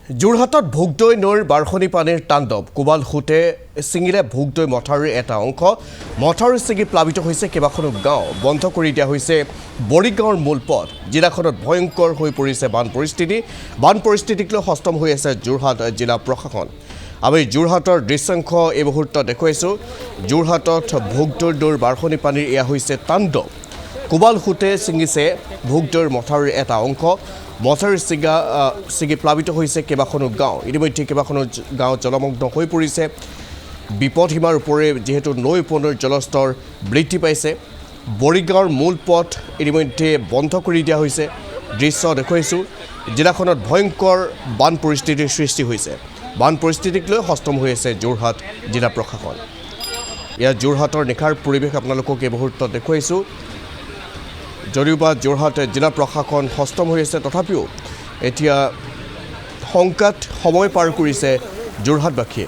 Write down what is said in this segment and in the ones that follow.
যোৰহাটত ভোগদৈ নৈৰ বাৰখনি পানীৰ তাণ্ডৱ কোবাল খুটে ছিঙিলে ভোগদৈ মথাউৰিৰ এটা অংশ মথাউৰি ছিঙি প্লাবিত হৈছে কেইবাখনো গাঁও বন্ধ কৰি দিয়া হৈছে বৰিগাঁৱৰ মূল পথ জিলাখনত ভয়ংকৰ হৈ পৰিছে বান পৰিস্থিতিক লৈ হস্তম হৈ আছে যোৰহাট জিলা প্ৰশাসন আমি যোৰহাটৰ দৃশ্যাংশ এই মুহূৰ্তত দেখুৱাইছোঁ যোৰহাটত ভোগদৈ নৈৰ বাৰখনি পানীৰ এয়া হৈছে তাণ্ডৱ কোবাল খুটে ছিঙিছে ভোগদৈৰ মথাউৰিৰ এটা অংশ মথাউৰি ছিঙি প্লাবিত হৈছে কেইবাখনো গাঁও ইতিমধ্যে কেইবাখনো গাঁও জলমগ্ন হৈ পৰিছে বিপদসীমাৰ ওপৰে যিহেতু নৈ উপনৈৰ জলস্তৰ বৃদ্ধি পাইছে বৰিগাঁৱৰ মূল পথ ইতিমধ্যে বন্ধ কৰি দিয়া হৈছে দৃশ্য দেখুৱাইছোঁ জিলাখনত ভয়ংকৰ বান পৰিস্থিতিৰ সৃষ্টি হৈছে বান পৰিস্থিতিক লৈ হস্তম হৈ আছে যোৰহাট জিলা প্ৰশাসন ইয়াত যোৰহাটৰ নিশাৰ পৰিৱেশ আপোনালোকক এই মুহূৰ্তত দেখুৱাইছোঁ যদিওবা যোৰহাট জিলা প্ৰশাসন হস্তম হৈ আছে তথাপিও এতিয়া শংকাত সময় পাৰ কৰিছে যোৰহাটবাসীয়ে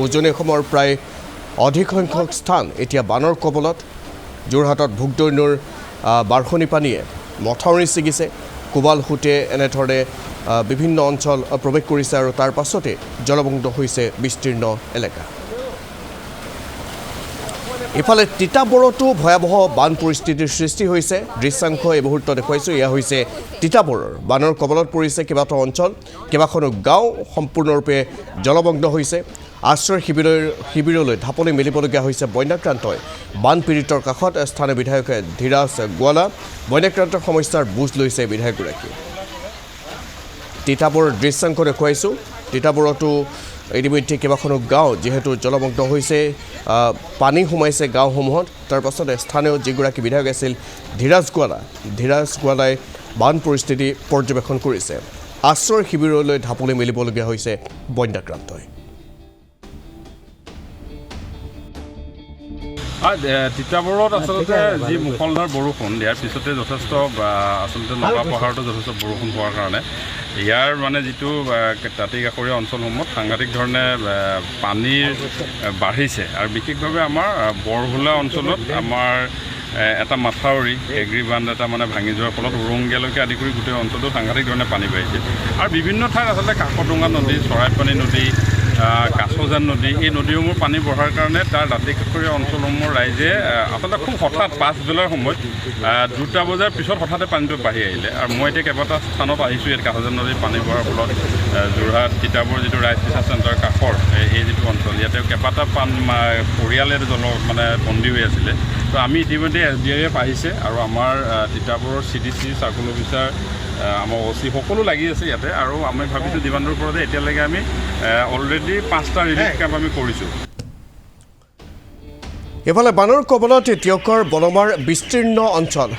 উজনি অসমৰ প্ৰায় অধিক সংখ্যক স্থান এতিয়া বানৰ কবলত যোৰহাটত ভোগদৈ নৈৰ বাৰখনি পানীয়ে মথাউৰি ছিগিছে কোবাল খুটে এনেধৰণে বিভিন্ন অঞ্চল প্ৰৱেশ কৰিছে আৰু তাৰ পাছতে জলমগ্ন হৈছে বিস্তীৰ্ণ এলেকা ইফালে তিতাবৰতো ভয়াৱহ বান পৰিস্থিতিৰ সৃষ্টি হৈছে দৃশ্যাংশ এই মুহূৰ্তত দেখুৱাইছোঁ এয়া হৈছে তিতাবৰৰ বানৰ কবলত পৰিছে কেইবাটাও অঞ্চল কেইবাখনো গাঁও সম্পূৰ্ণৰূপে জলমগ্ন হৈছে আশ্ৰয় শিবিৰলৈ ঢাপলি মেলিবলগীয়া হৈছে বন্যাক্ৰান্তই বানপীড়িতৰ কাষত স্থানীয় বিধায়ক ধীৰাজ গোৱালা বন্যাক্ৰান্তৰ সমস্যাৰ বুজ লৈছে বিধায়কগৰাকীয়ে তিতাবৰৰ দৃশ্যাংশ দেখুৱাইছোঁ তিতাবৰতো ইতিমধ্যে কেইবাখনো গাঁও যিহেতু জলমগ্ন হৈছে পানী সোমাইছে গাঁওসমূহত তাৰ পাছতে স্থানীয় যিগৰাকী বিধায়ক আছিল ধীৰাজ গোৱালাই বান পৰিস্থিতি পৰ্যবেক্ষণ কৰিছে আশ্ৰয় শিবিৰলৈ ঢাপলি মেলিবলগীয়া হৈছে বন্যাক্ৰান্তই তিতাবৰত আচলতে যি মুষলধাৰ বৰষুণ ইয়াৰ পিছতে যথেষ্ট আচলতে নগা পাহাৰতো যথেষ্ট বৰষুণ হোৱাৰ কাৰণে ইয়াৰ মানে যিটো দাঁতিকাষৰীয়া অঞ্চলসমূহত সাংঘাতিক ধৰণে পানীৰ বাঢ়িছে আৰু বিশেষভাৱে আমাৰ বৰহোলা অঞ্চলত আমাৰ এটা মাথাউৰি এগ্ৰিবান্ধ এটা মানে ভাঙি যোৱাৰ ফলত উৰংগীয়ালৈকে আদি কৰি গোটেই অঞ্চলটোত সাংঘাতিক ধৰণে পানী বাঢ়িছে আৰু বিভিন্ন ঠাইত আচলতে কাকডোঙা নদী চৰাইপানী নদী কাছজান নদী এই নদীসমূহ পানী বঢ়াৰ কাৰণে তাৰ দাঁতিকাষৰীয়া অঞ্চলসমূহৰ ৰাইজে আচলতে খুব হঠাৎ পাছবেলাৰ সময়ত 2টা বজাৰ পিছত হঠাতে পানীটো বাঢ়ি আহিলে আৰু মই এতিয়া কেইবাটা স্থানত আহিছোঁ ইয়াত কাছজান নদীত পানী বঢ়াৰ ফলত যোৰহাট তিতাবৰ যিটো ৰাইজ ৰিচাৰ্চ চেণ্টাৰ কাষৰ এই যিটো অঞ্চল ইয়াতে কেইবাটা পৰিয়ালে মানে বন্দী হৈ আছিলে তো আমি ইতিমধ্যে SDRF আহিছে আৰু আমাৰ তিতাবৰৰ CDC চাৰ্কুল অফিচাৰ আমাৰ OC সকলো লাগি আছে ইয়াতে আৰু আমি ভাবিছোঁ যিমান দূৰ পৰতে এতিয়ালৈকে আমি অলৰেডি 5টা ৰিলিফ কেম্প আমি কৰিছোঁ ইফালে বানৰ কবলত টিয়কৰ বনমাৰ বিস্তীৰ্ণ অঞ্চল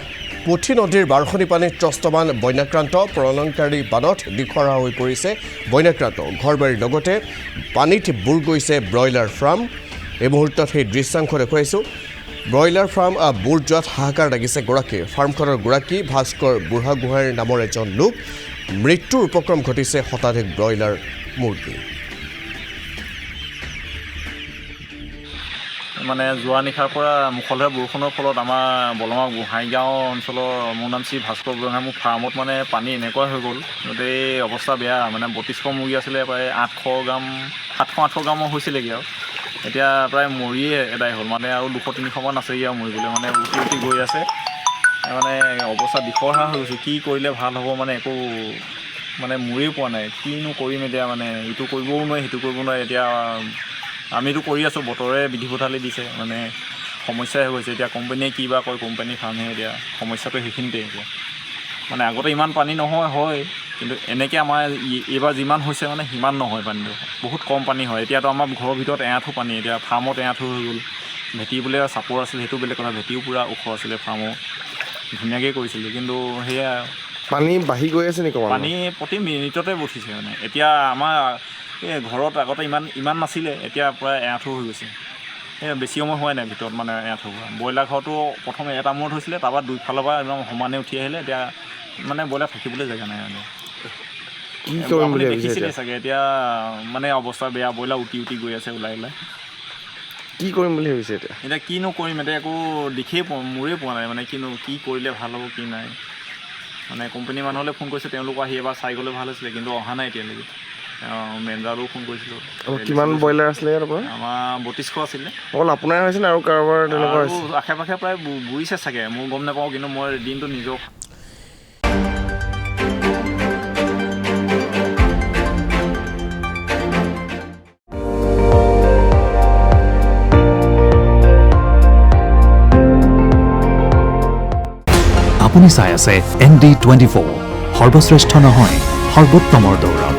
পুঠি নদীৰ বাৰখনি পানীত ত্ৰস্তমান বন্যাক্ৰান্ত প্ৰলয়ংকাৰী বানত দিখৰা হৈ পৰিছে বন্যাক্ৰান্ত ঘৰবাৰীৰ লগতে পানীত বুৰ গৈছে ব্ৰইলাৰ ফাৰ্ম এই মুহূৰ্তত সেই দৃশ্যাংশ দেখুৱাইছোঁ ব্ৰইলাৰ ফাৰ্ম বুৰ যোৱাত হাহাকাৰ লাগিছে গৰাকীৰ ফাৰ্মখনৰ গৰাকী ভাস্কৰ বুঢ়াগোহাঁইৰ নামৰ এজন লোক মৃত্যুৰ উপক্ৰম ঘটিছে শতাধিক ব্ৰইলাৰ মুৰ্গী মানে যোৱা নিশাৰ পৰা মুষলধাৰ বৰষুণৰ ফলত আমাৰ বলমা গোহাঁইগাঁও অঞ্চলৰ মোৰ নাম শ্ৰী ভাস্কৰ বুঢ়াগোহাঁই মোৰ ফাৰ্মত মানে পানী এনেকুৱা হৈ গ'ল গোটেই অৱস্থা বেয়া মানে 3200 মুৰ্গী আছিলে প্ৰায় 700-800 গ্ৰামৰ হৈছিলেগৈ আৰু এতিয়া প্ৰায় মৰিয়ে এদাই হ'ল মানে আৰু 200-300 মান আছেগৈ আৰু মৰিবলৈ মানে উটি গৈ আছে মানে অৱস্থা দিশহৰা হৈ গৈছোঁ কি কৰিলে ভাল হ'ব মানে একো মানে মৰিয়ে পোৱা নাই কিনো কৰিম এতিয়া মানে ইটো কৰিবও নোৱাৰি সিটো কৰিব নোৱাৰি এতিয়া আমিতো কৰি আছোঁ বতৰে বিধি পথালি দিছে মানে সমস্যাই হৈ গৈছে এতিয়া কোম্পানীয়ে কি বা কয় কোম্পানী ফাৰ্মহে এতিয়া সমস্যাটো সেইখিনিতে এতিয়া মানে আগতে ইমান পানী নহয় হয় কিন্তু এনেকৈ আমাৰ এইবাৰ যিমান হৈছে মানে সিমান নহয় পানীটো বহুত কম পানী হয় এতিয়াতো আমাৰ ঘৰৰ ভিতৰত এআঁঠু পানী এতিয়া ফাৰ্মত এআঁঠু হৈ গ'ল ভেটি বোলে চাপৰ আছিল সেইটো বেলেগ কথা ভেটিও পূৰা ওখ আছিলে ফাৰ্মত ধুনীয়াকৈ কৰিছিলোঁ কিন্তু সেয়া পানী বাঢ়ি গৈ আছে নেকি পানী প্ৰতি মিনিটতে উঠিছে মানে এতিয়া আমাৰ এই ঘৰত আগতে ইমান নাছিলে এতিয়া প্ৰায় এআঁঠু হৈ গৈছে বেছি সময় হোৱাই নাই ভিতৰত মানে এআঁঠু হোৱা ব্ৰইলাৰ ঘৰটো প্ৰথমে এটা মূৰত হৈছিলে তাৰপৰা দুইফালৰ পৰা একদম সমানে উঠি আহিলে এতিয়া মানে ব্ৰইলাৰ থাকিবলৈ জেগা নাই মানে আপুনি দেখিছিলে চাগে এতিয়া মানে অৱস্থা বেয়া ব্ৰইলাৰ উটি গৈ আছে ওলাই কি কৰিম বুলি ভাবিছে এতিয়া কিনো কৰিম এতিয়া একো দিশেই মোৰেই পোৱা নাই মানে কি কৰিলে ভাল হ'ব কি নাই মানে কোম্পানীৰ মানুহলৈ ফোন কৰিছে, তেওঁলোকো আহি এবাৰ চাই গ'লে ভাল হৈছিলে, কিন্তু অহা নাই এতিয়ালৈকে। মেনেজাৰলৈও ফোন কৰিছিলোঁ। কিমান ব্ৰইলাৰ আছিলে ইয়াত আপোনাৰ? আমাৰ 3200 আছিলে। অকল আপোনাৰ হৈছে নে আৰু কাৰোবাৰ তেনেকুৱা আৰু হৈছে? আশে পাশে প্ৰায় বুৰিছে চাগে, মোৰ গম নাপাওঁ, কিন্তু মই দিনটো নিজক আপুনি চাই আছে ND24, সৰ্বশ্ৰেষ্ঠ নহয় সৰ্বোত্তমৰ দৌৰত।